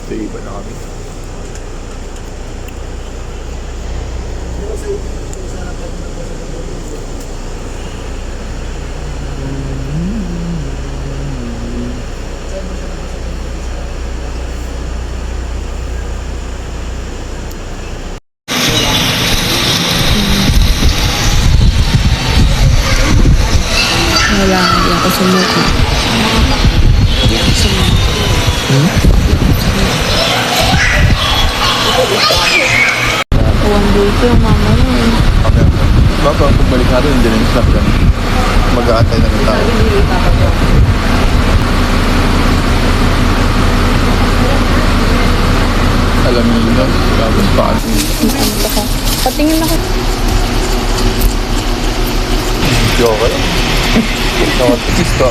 Sa iba na kami. Wala, hindi ako sumuko. Hindi ako sumuko. One day ko yung mama mo eh. Okay. Baka pagbalik natin, hindi na yung snap yan. Mag-aantay na rin tayo. Alaminos, tapos paano. Patingin ako. Joke lang. Nakatikis ka.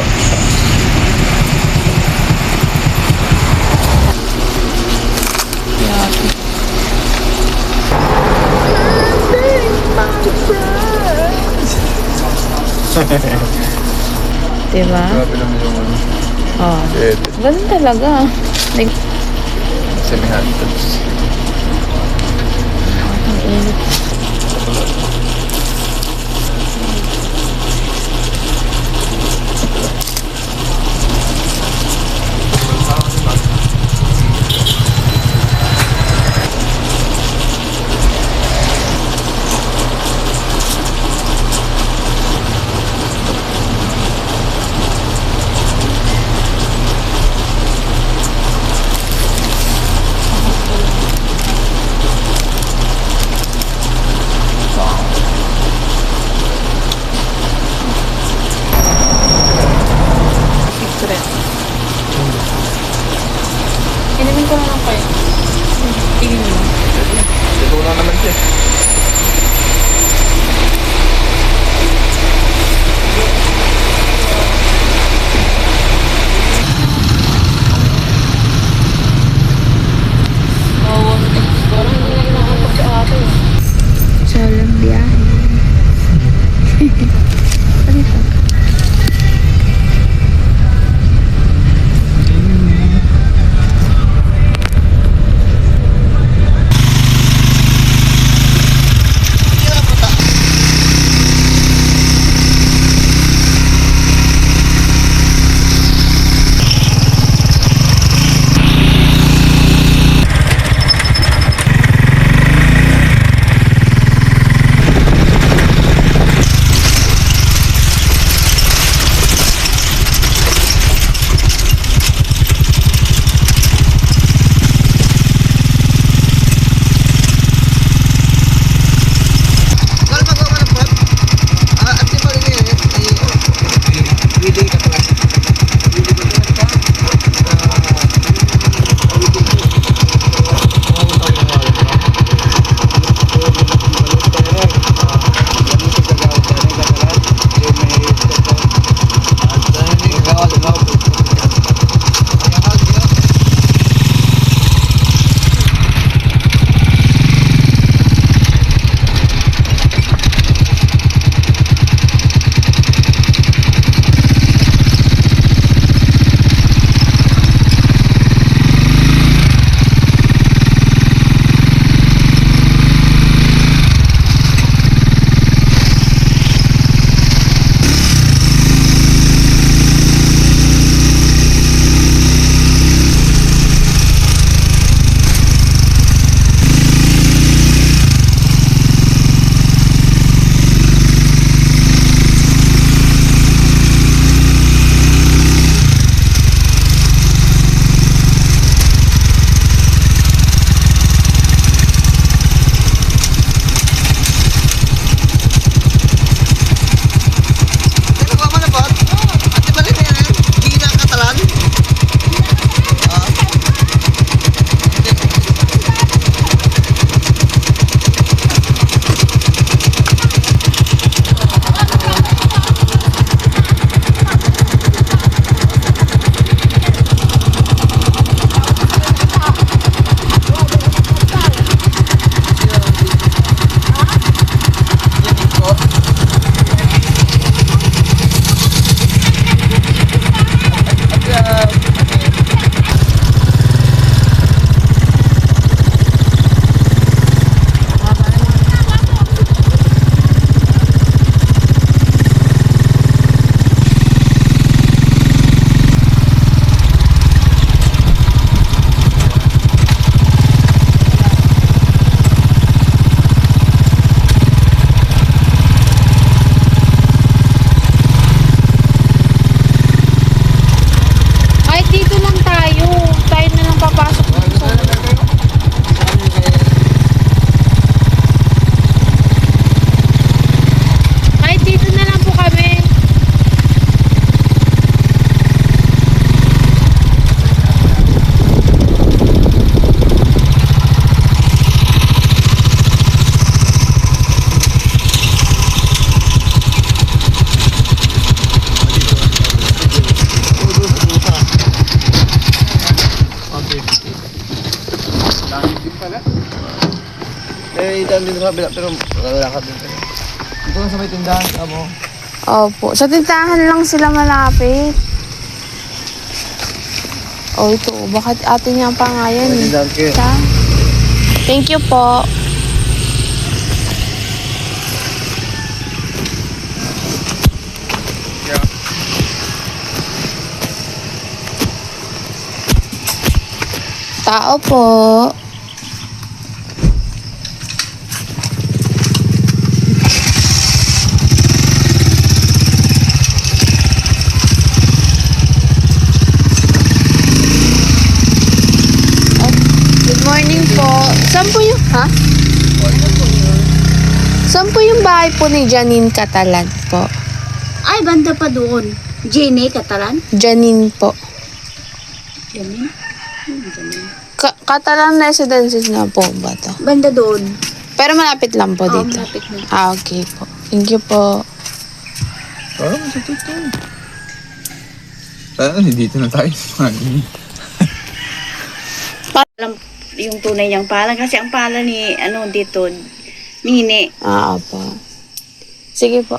Diba? Grabe naman yung ano. Oo. Edit. Ganun talaga. Like, Semi-handles. ang init. Inumin ko na lang kayo. Tingin mo. Ito na naman siya. Parang hindi na inaantok si ate. Salang biyahe. Ano ito? Eh, itan din sa kabila, pero lalakad din tayo. Dito lang sa may tindahan, amo. Opo. Sa tindahan lang sila malapit. Oh, ito. Bakit ate niya pa nga yan? May tindahan kayo. Ta? Thank you po. Yeah. Tao po. Good morning po. Saan po yung, ha? Saan po yung bahay po ni Janine Catalan po? Ay, banda pa doon. Jenny, Catalan. Janine po. Jenny? Catalan residences na po ba to? Banda doon. Pero malapit lang po Oo, dito. malapit na. Ah, okay po. Thank you po. Parang sa totoo. Dito na tayo. Alam yung tunay niyang palan. Kasi ang palan ni, dito, Nini. Ah, opo. Sige po.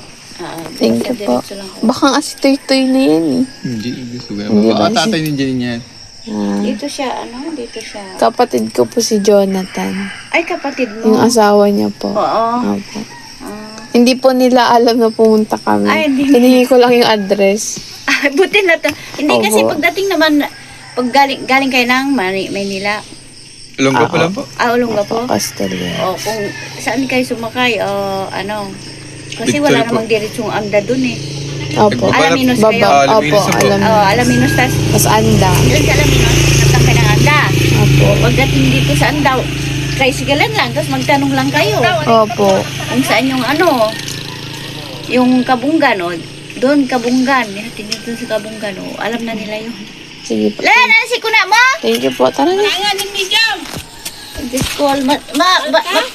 Thank you po. Diretso lang. Baka kasi tuy-tuy na yan eh. Hindi, gusto ko Hindi yan. ba? Baka tatay ni Jenny niyan. Ah, Dito siya, dito siya. kapatid ko po si Jonathan. Ay, kapatid Yung mo. asawa niya po. Oo. Opo. Ah. Hindi po nila alam na pumunta kami. Ay, hindi. Hiningi ko lang yung address. Ay, buti na to. Hindi kasi Opo. pagdating naman, pag galing kayo ng Maynila, Ilongga pa lang po. Ulongga po. Castello. O kung saan kayo sumakay, kasi Victor wala po. namang diretsong anda dun eh. Opo. Alaminos kayo. Opo, Alaminos po. Alaminos. Alaminos, Tapos Anda. doon sa Alaminos, natang ka ng anda. Opo. Pagdating dito sa anda, tricyclean lang, tapos magtanong lang kayo. Opo. Kung saan yung Kabunggan, doon Kabunggan, tingin doon sa Kabunggan, alam na nila yun. Sige po. Si kuna mo! Thank you po. Tara na. This call,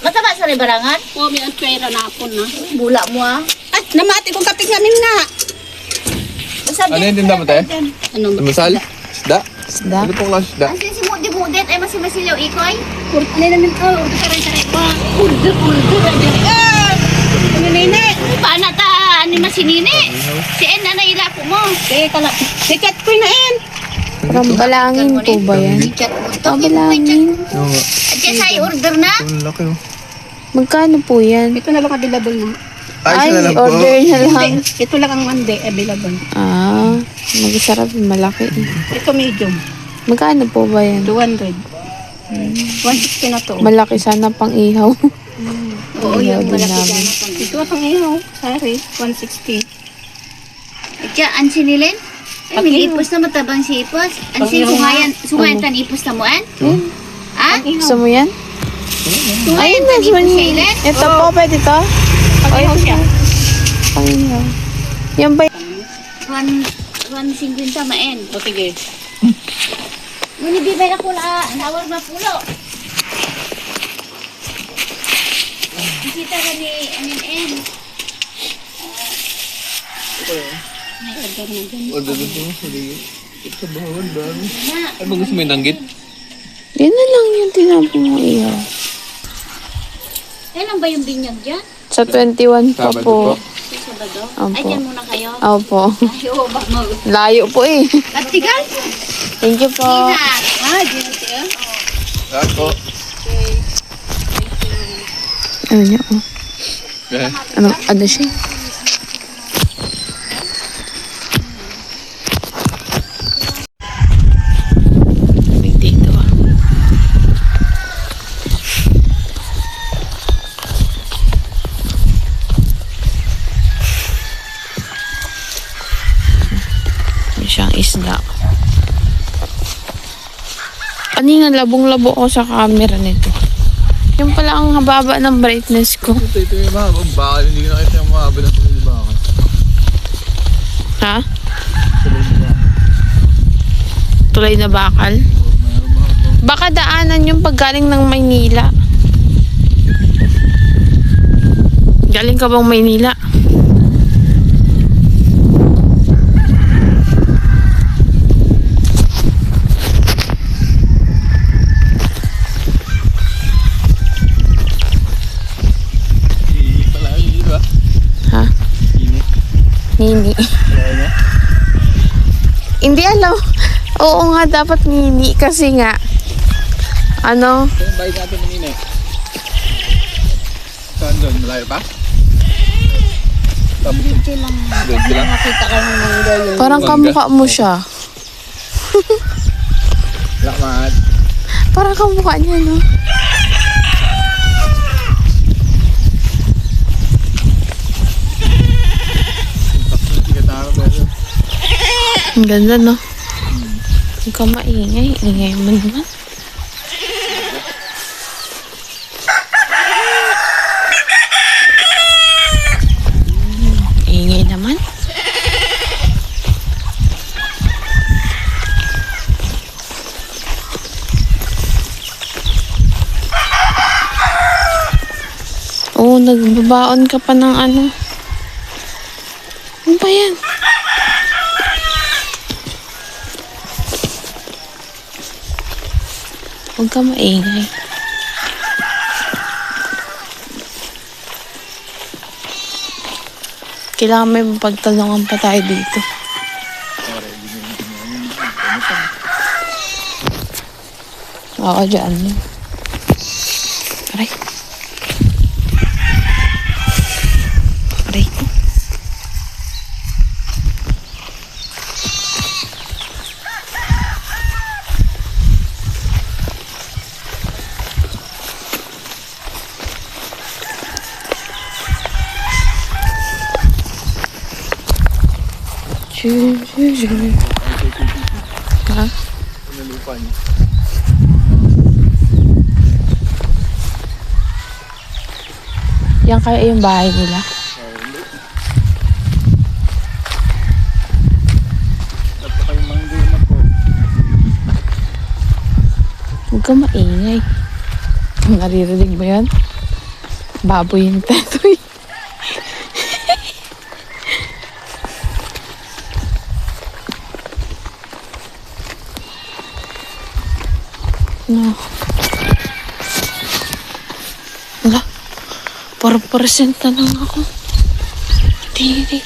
mataba sa libarangan? O, may ang pera na ako na. Bula mo ah. Ay, namati kong kapit namin nga. Ano yung tinda mo tayo? Ano ba? Tumasal? Isda? Isda. Ano pong klase isda? Asin si Mudi-Mudet ay masimasilaw ikoy? Ano namin ko? Taray-taray pa. Ulder. Ano nene? Paano ta ni masinini? Si En na naila ko mo. Kaya kala. Sikat ko na yan. Parang balangin po ba yan? Chat mo. Oh, balangin. Oo nga. At yan sa order na? Ang laki oh. Magkano po yan? Ito na lang available na. Ay, isa na lang po. order na lang. Ito lang ang Monday available. Ah, magsarap. Malaki. Ito medium. Magkano po ba yan? 200. 160 na to. Malaki sana pang ihaw. Oo, Ihaw yung din malaki namin. sana pang. Ito ang ihaw. Sorry, 160. At yan, an sinilin? Ay, may ipos na matabang si ipos. An sin sungayan tan ipos na mo an? Ah? Gusto mo yan? Sungayan tan ipos siya ilan? Ito po, pwede to? Pag-ihaw siya. Pang ihaw. Yan ba? 150 maen. O, sige. Ngunit di ba na pula, nawag na pulo. Bisita ka ni MNN. Order na po. Sige. Ito bawal ba? Na, Ay, ba gusto mo yung nanggit? Yan na lang yung tinapon mo ihaw. kailan ba yung binyag dyan? Sa 21 pa Sabado po. po. Sa Sabado? Opo. Ay, dyan muna kayo. Opo. Ayaw, bak mag... Layo po eh. Katigal? Thank you po. Ina. Ah, dyan siya. Lahat po. Ano niya? Oh. Eh, Ano siya? Dito ah. May siyang isda. Kanina labong-labo ko sa camera nito. Yung pala ang hababa ng brightness ko. ito yung mga bakal. Hindi ko nakita yung mahaba ng tuloy bakal. Ha? Tulay na bakal? Baka daanan yung paggaling ng Maynila. Galing ka bang Maynila? mini. Ayaw niya? Hindi alam. Oo nga, dapat mini kasi nga, ano, Kaya bayad natin kanina eh. Saan doon? Malayo pa? Tapos Video lang. Video lang? Nakita ka ng mangga yun. parang kamukha mo siya. Lakmat. Parang kamukha niya, no? Sige tayo pero. Ang ganda, no? Huwag ka maingay. Ingay mo naman. Ingay naman. Oo, nagbabaon ka pa ng ano. Ano ba yan? Huwag ka maingay. Kailangan may mapagtanungan pa tayo dito. Oo, dyan. Aray. Aray ko. Ha? Ano lupa niya? Yan kaya yung bahay nila. Hindi. Dapat kayo manggo na po. Huwag ka maingay. Naririnig mo yan? Baboy yung tetoy. No. Wala. 4% na lang ako. Hindi.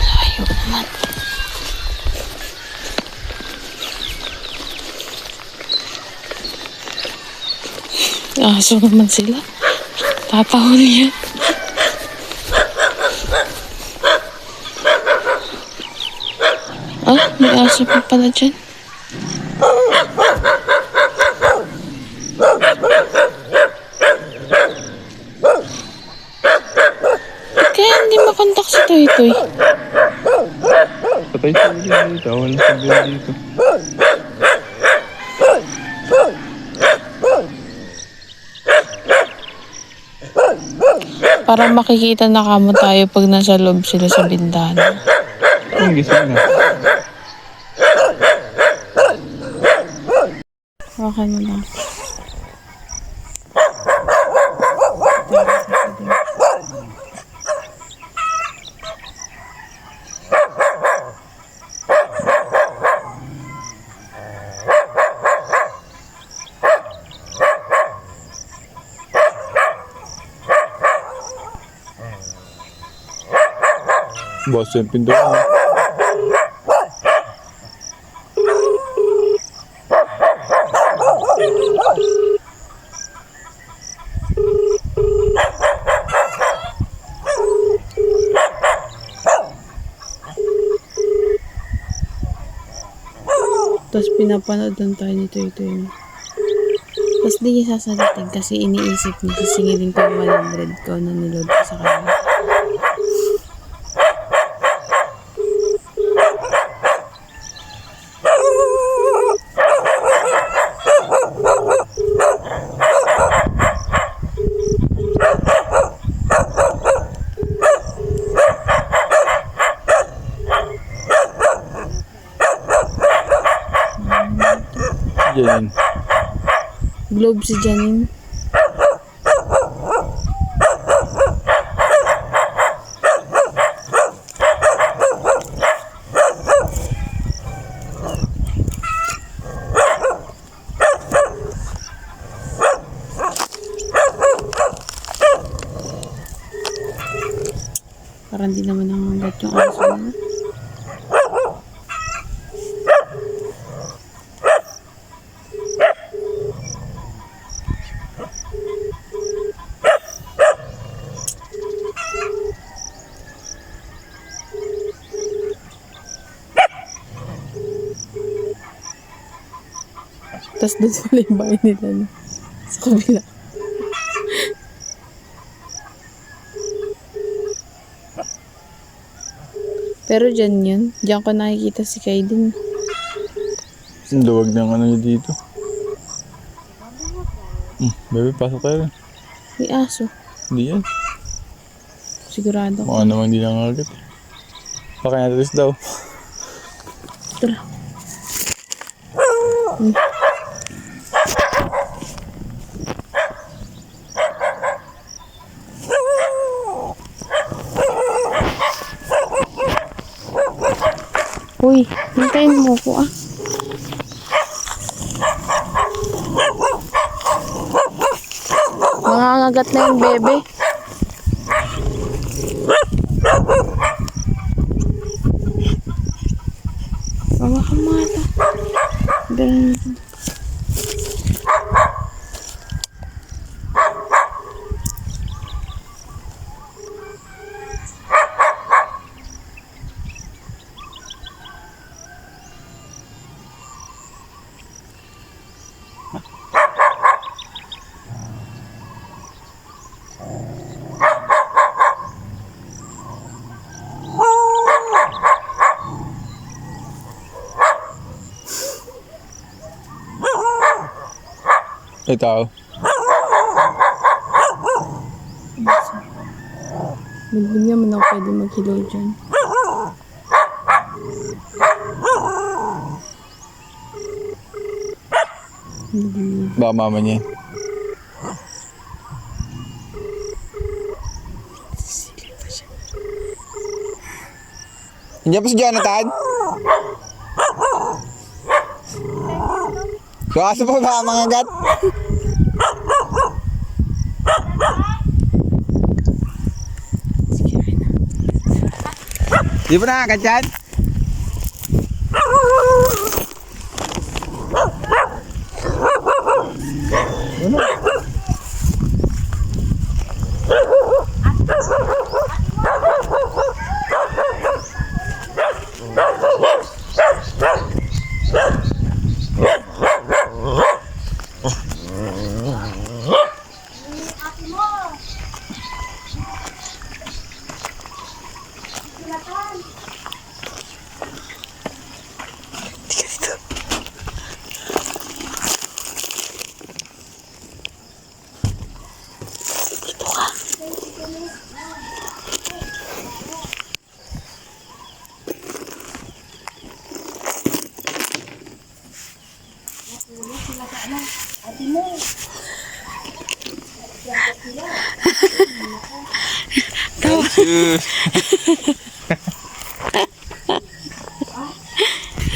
Layo naman. Aso naman sila. Tatahol yan. Ah, may aso pa pala dyan. Kaya hindi makontak si Toy Toy. Patay sa ulo dito. Wala sa buwan dito. Para makikita na kamo tayo pag nasa loob sila sa bintana. Ang gising na. Okay mo na. Boss yung pintuan. Tapos pinapanood lang tayo ni Toy Toy. Tapos di niya sasalitin kasi iniisip niya sisingilin ko yung 100 ko na niload ko sa kanya. Yan. Globe si Janine. parang di naman nangangagat yung aso na. Tapos doon pala yung bahay nila, no? Sa kabila. Pero dyan yun. Dyan ko nakikita si Kaiden. Ang duwag ng ano niya dito. Baby, pasok tayo. May aso. Hindi yan. Sigurado ko. Mukha naman hindi nangangagat. Baka natalis daw. Tara. Uy, hintayin mo ko ah. Mangangagat na yung bebe. Bawa ka mata. Ganun. May tao. Hindi naman ako pwede mag-hello dyan. Baka mama niya. Hindi pa si Jonathan? Kaso pa ba mga gat? Di ba nakagat yan?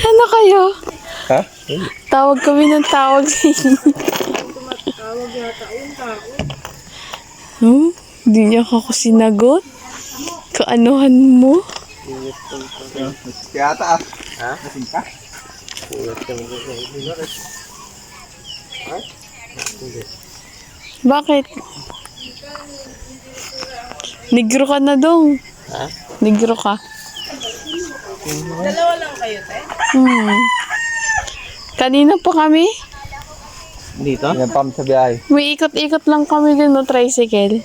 Ano kayo? Ha? Tawag kami ng tawag sa inyo. Hmm? Hindi niya ako sinagot? Kaanuhan mo? Kaya ata ah. Ha? Nasing ka? Bakit? Negro ka na dong. Ha? Negro ka. Dalawa lang kayo, te? Kanina pa kami. Dito? Pinapam sa biyahe. May ikot-ikot lang kami din no, tricycle.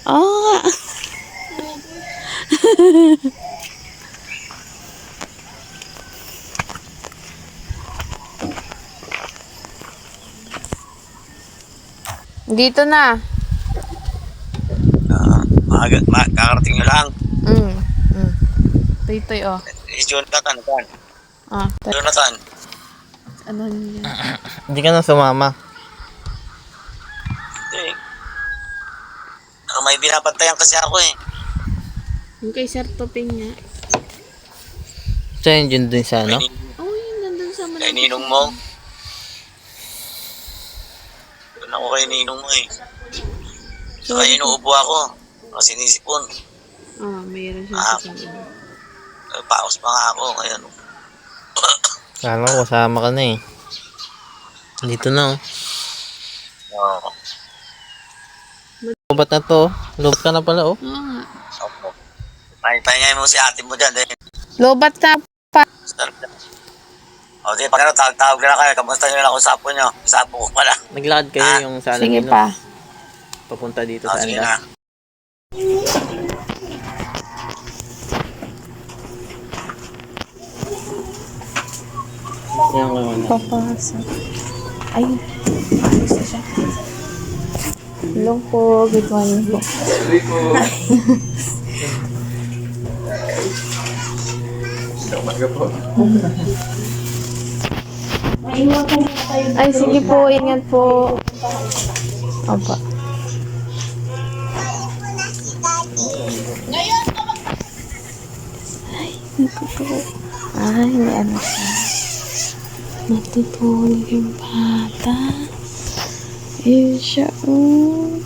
Ah! Dito na. Kakarating nyo lang. Toy oh. Si Jonathan, kan? Ah, Jonathan. ano niya? Hindi ka na sumama. Eh. May binabantayan kasi ako eh. Yung kay Sir Toping niya. So yun dun sa ano? Oh, yun nandun sa Kay ninong mo. Doon ako kay ninong mo eh. Saka inuubo ako. Kasi nisipon. Mayroon siya Ah. sa sabi. Paus pa nga ako ngayon. Kala ko kasama ka na eh. Dito na oh. Oo. Lobat na to. Lobat ka na pala oh. Oo nga. Opo. Pahingay mo si ate mo dyan. Lobat na pa. O, sige, pag ano, tawag na lang kayo. Kamusta nyo lang kung sapo nyo? Sapo ko pala. Naglakad kayo yung sa Sige Alabino. pa. Papunta dito O, sa sige Anda. na. Yan ko na. Papasok. Ay, alis na siya. Hello po, good morning po. Umaga po. Ay, sige po, ingat po. Opo. Ay, natutulog. Ay, may ano siya. Natutulog yung bata. Ayun siya, oh.